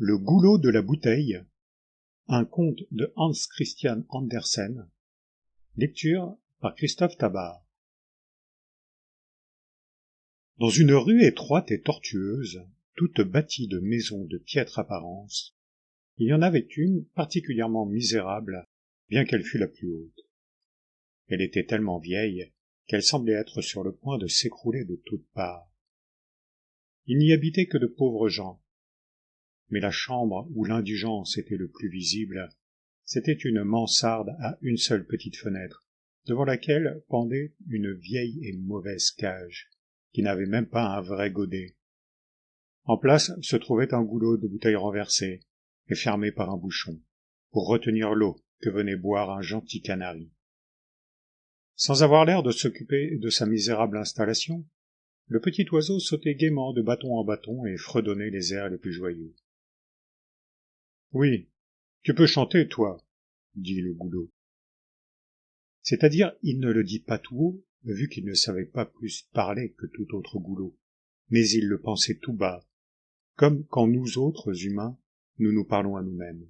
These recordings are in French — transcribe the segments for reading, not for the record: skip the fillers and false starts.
Le goulot de la bouteille, un conte de Hans Christian Andersen, lecture par Christophe Tabar. Dans une rue étroite et tortueuse, toute bâtie de maisons de piètre apparence, il y en avait une particulièrement misérable, bien qu'elle fût la plus haute. Elle était tellement vieille qu'elle semblait être sur le point de s'écrouler de toutes parts. Il n'y habitait que de pauvres gens, mais la chambre où l'indigence était le plus visible, c'était une mansarde à une seule petite fenêtre, devant laquelle pendait une vieille et mauvaise cage, qui n'avait même pas un vrai godet. En place se trouvait un goulot de bouteilles renversé et fermé par un bouchon, pour retenir l'eau que venait boire un gentil canari. Sans avoir l'air de s'occuper de sa misérable installation, le petit oiseau sautait gaiement de bâton en bâton et fredonnait les airs les plus joyeux. « Oui, tu peux chanter, toi, » dit le goulot. C'est-à-dire, il ne le dit pas tout haut, vu qu'il ne savait pas plus parler que tout autre goulot, mais il le pensait tout bas, comme quand nous autres humains, nous nous parlons à nous-mêmes.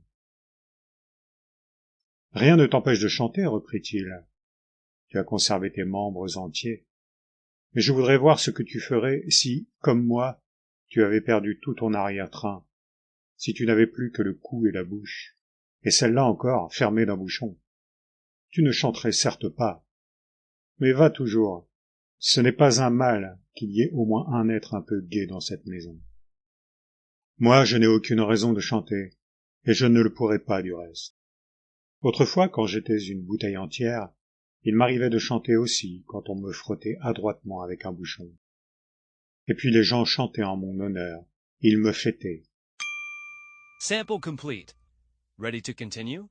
« Rien ne t'empêche de chanter, reprit-il. Tu as conservé tes membres entiers. Mais je voudrais voir ce que tu ferais si, comme moi, tu avais perdu tout ton arrière-train, si tu n'avais plus que le cou et la bouche, et celle-là encore fermée d'un bouchon. Tu ne chanterais certes pas. Mais va toujours. Ce n'est pas un mal qu'il y ait au moins un être un peu gai dans cette maison. Moi, je n'ai aucune raison de chanter, et je ne le pourrais pas du reste. Autrefois, quand j'étais une bouteille entière, il m'arrivait de chanter aussi quand on me frottait adroitement avec un bouchon. Et puis les gens chantaient en mon honneur, ils me fêtaient. Sample complete. Ready to continue?